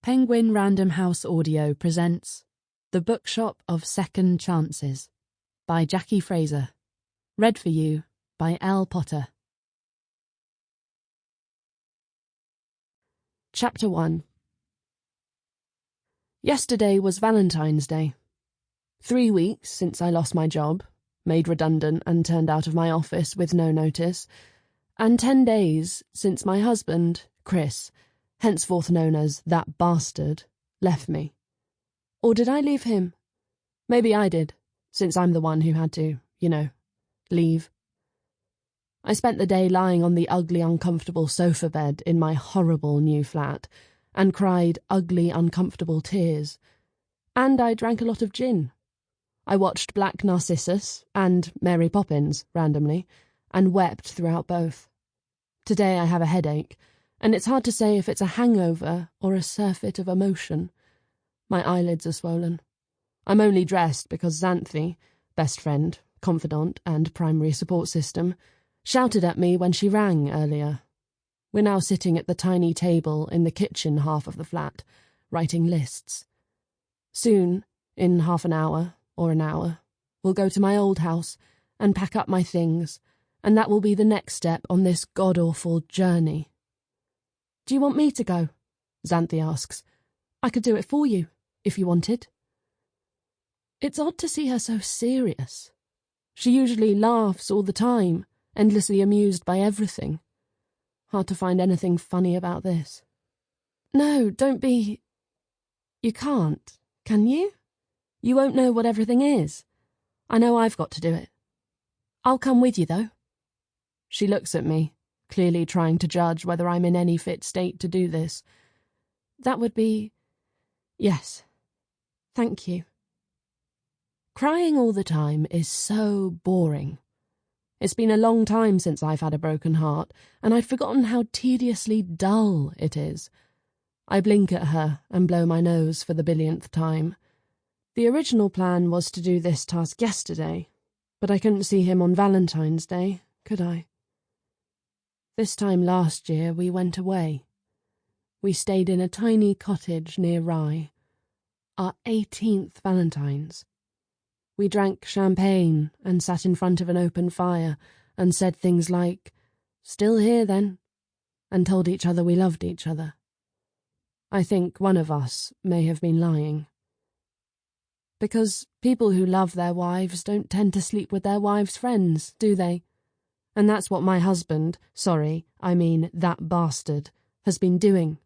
Penguin Random House Audio presents The Bookshop of Second Chances by Jackie Fraser. Read for you by Ell Potter. Chapter 1. Yesterday was Valentine's Day. 3 weeks since I lost my job, made redundant and turned out of my office with no notice, and 10 days since my husband, Chris, henceforth known as that bastard, left me. Or did I leave him? Maybe I did, since I'm the one who had to, leave. I spent the day lying on the ugly, uncomfortable sofa bed in my horrible new flat, and cried ugly, uncomfortable tears. And I drank a lot of gin. I watched Black Narcissus and Mary Poppins, randomly, and wept throughout both. Today I have a headache, and it's hard to say if it's a hangover or a surfeit of emotion. My eyelids are swollen. I'm only dressed because Xanthi, best friend, confidant, and primary support system, shouted at me when she rang earlier. We're now sitting at the tiny table in the kitchen half of the flat, writing lists. Soon, in half an hour or an hour, we'll go to my old house and pack up my things, and that will be the next step on this god-awful journey. "Do you want me to go?" Xanthi asks. "I could do it for you, if you wanted." It's odd to see her so serious. She usually laughs all the time, endlessly amused by everything. Hard to find anything funny about this. "No, don't be..." "You can't, can you? You won't know what everything is. I know I've got to do it. I'll come with you, though." She looks at me, clearly trying to judge whether I'm in any fit state to do this. That would be... yes. Thank you. Crying all the time is so boring. It's been a long time since I've had a broken heart, and I'd forgotten how tediously dull it is. I blink at her and blow my nose for the billionth time. The original plan was to do this task yesterday, but I couldn't see him on Valentine's Day, could I? This time last year we went away. We stayed in a tiny cottage near Rye. Our 18th Valentine's. We drank champagne and sat in front of an open fire and said things like, "Still here then," and told each other we loved each other. I think one of us may have been lying. Because people who love their wives don't tend to sleep with their wives' friends, do they? And that's what my husband, that bastard, has been doing,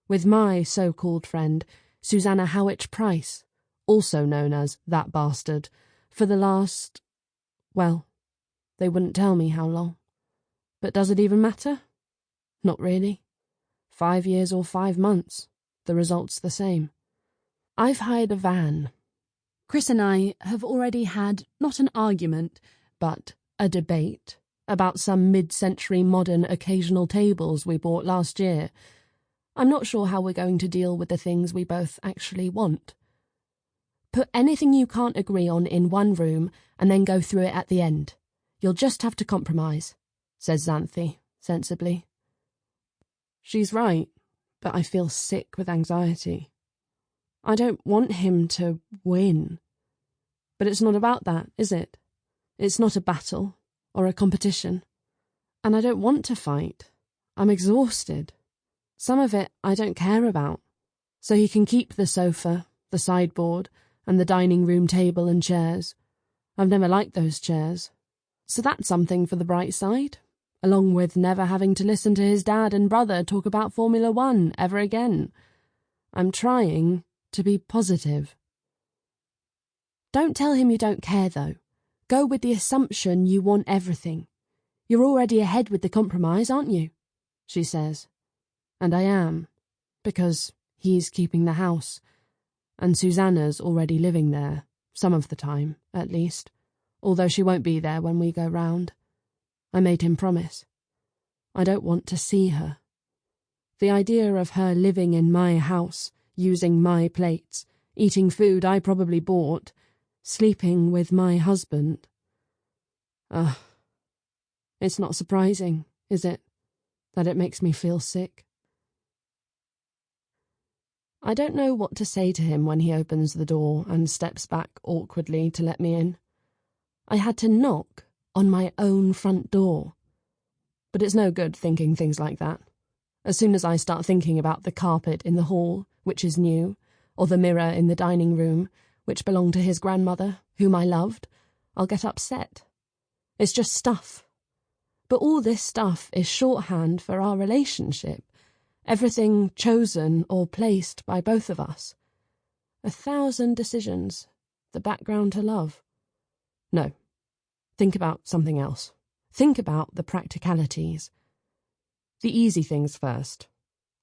with my so-called friend, Susanna Howitch-Price, also known as that bastard, for the last... well, they wouldn't tell me how long. But does it even matter? Not really. 5 years or 5 months, the result's the same. I've hired a van. Chris and I have already had not an argument, but a debate about some mid-century modern occasional tables we bought last year. I'm not sure how we're going to deal with the things we both actually want. Put anything you can't agree on in one room and then go through it at the end. You'll just have to compromise, says Xanthi, sensibly. She's right, but I feel sick with anxiety. I don't want him to win. But it's not about that, is it? It's not a battle or a competition. And I don't want to fight. I'm exhausted. Some of it I don't care about. So he can keep the sofa, the sideboard, and the dining room table and chairs. I've never liked those chairs. So that's something for the bright side, along with never having to listen to his dad and brother talk about Formula 1 ever again. I'm trying to be positive. Don't tell him you don't care, though. Go with the assumption you want everything. You're already ahead with the compromise, aren't you? She says. And I am, because he's keeping the house, and Susanna's already living there, some of the time, at least, although she won't be there when we go round. I made him promise. I don't want to see her. The idea of her living in my house, using my plates, eating food I probably bought, sleeping with my husband. It's not surprising, is it, that it makes me feel sick? I don't know what to say to him when he opens the door and steps back awkwardly to let me in. I had to knock on my own front door. But it's no good thinking things like that. As soon as I start thinking about the carpet in the hall, which is new, or the mirror in the dining room, which belonged to his grandmother, whom I loved, I'll get upset. It's just stuff. But all this stuff is shorthand for our relationship, everything chosen or placed by both of us. 1,000 decisions, the background to love. No, think about something else. Think about the practicalities. The easy things first.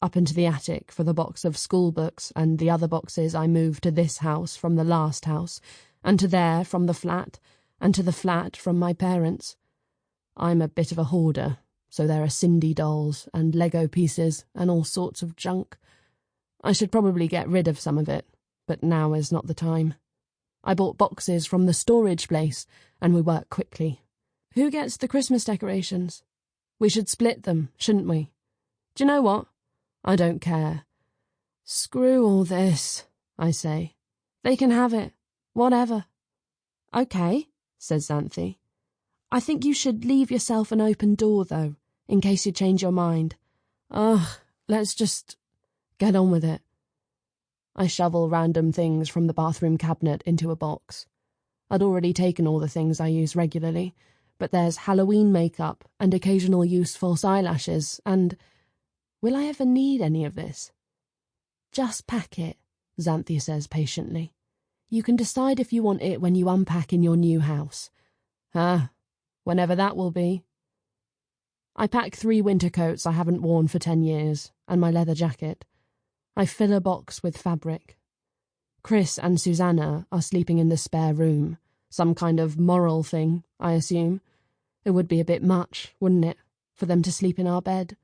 Up into the attic for the box of school books and the other boxes I moved to this house from the last house, and to there from the flat, and to the flat from my parents. I'm a bit of a hoarder, so there are Cindy dolls and Lego pieces and all sorts of junk. I should probably get rid of some of it, but now is not the time. I bought boxes from the storage place, and we work quickly. Who gets the Christmas decorations? We should split them, shouldn't we? Do you know what? I don't care. Screw all this, I say. They can have it. Whatever. Okay, says Xanthi. I think you should leave yourself an open door, though, in case you change your mind. Ugh, let's just get on with it. I shovel random things from the bathroom cabinet into a box. I'd already taken all the things I use regularly, but there's Halloween makeup and occasional use false eyelashes, and... will I ever need any of this? Just pack it, Xanthi says patiently. You can decide if you want it when you unpack in your new house. Whenever that will be. I pack 3 winter coats I haven't worn for 10 years, and my leather jacket. I fill a box with fabric. Chris and Susanna are sleeping in the spare room, some kind of moral thing, I assume. It would be a bit much, wouldn't it, for them to sleep in our bed?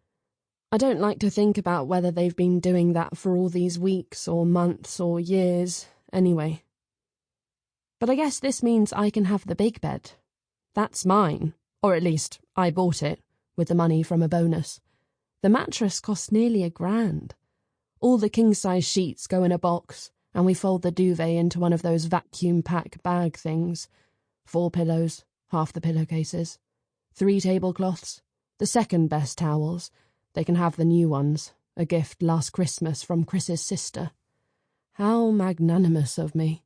I don't like to think about whether they've been doing that for all these weeks or months or years, anyway. But I guess this means I can have the big bed. That's mine, or at least I bought it, with the money from a bonus. The mattress cost nearly $1,000. All the king-size sheets go in a box, and we fold the duvet into one of those vacuum-pack bag things. 4 pillows, half the pillowcases. 3 tablecloths, the second best towels. They can have the new ones, a gift last Christmas from Chris's sister. How magnanimous of me.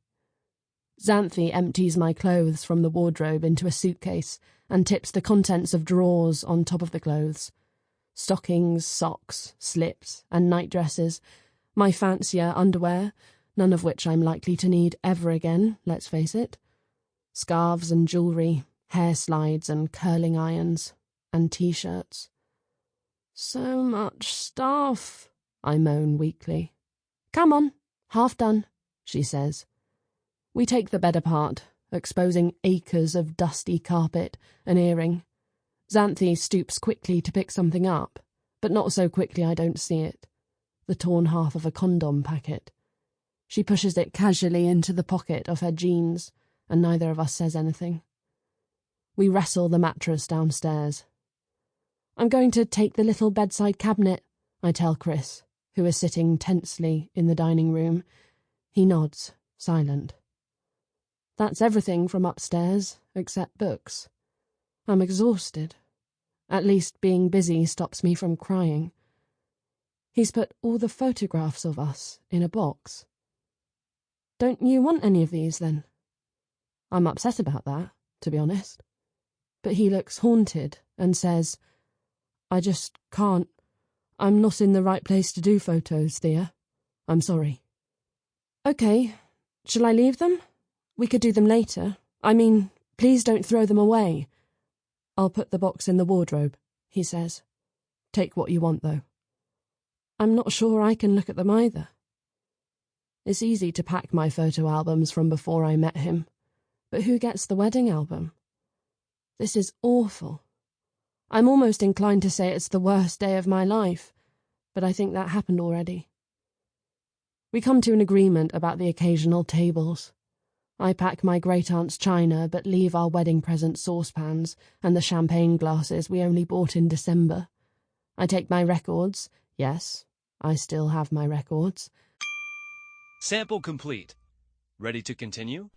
Xanthi empties my clothes from the wardrobe into a suitcase and tips the contents of drawers on top of the clothes. Stockings, socks, slips, and nightdresses, my fancier underwear, none of which I'm likely to need ever again, let's face it. Scarves and jewellery, hair slides and curling irons, and T-shirts. So much stuff, I moan weakly. Come on, half done, she says. We take the bed apart, exposing acres of dusty carpet, an earring. Xanthi stoops quickly to pick something up, but not so quickly I don't see it. The torn half of a condom packet. She pushes it casually into the pocket of her jeans, and neither of us says anything. We wrestle the mattress downstairs. I'm going to take the little bedside cabinet, I tell Chris, who is sitting tensely in the dining room. He nods, silent. That's everything from upstairs, except books. I'm exhausted. At least being busy stops me from crying. He's put all the photographs of us in a box. Don't you want any of these, then? I'm upset about that, to be honest. But he looks haunted and says, I just can't. I'm not in the right place to do photos, Thea. I'm sorry. Okay, shall I leave them? We could do them later. I mean, please don't throw them away. I'll put the box in the wardrobe, he says. Take what you want, though. I'm not sure I can look at them either. It's easy to pack my photo albums from before I met him, but who gets the wedding album? This is awful. I'm almost inclined to say it's the worst day of my life, but I think that happened already. We come to an agreement about the occasional tables. I pack my great-aunt's china but leave our wedding present saucepans and the champagne glasses we only bought in December. I take my records, yes, I still have my records, Sample complete. Ready to continue?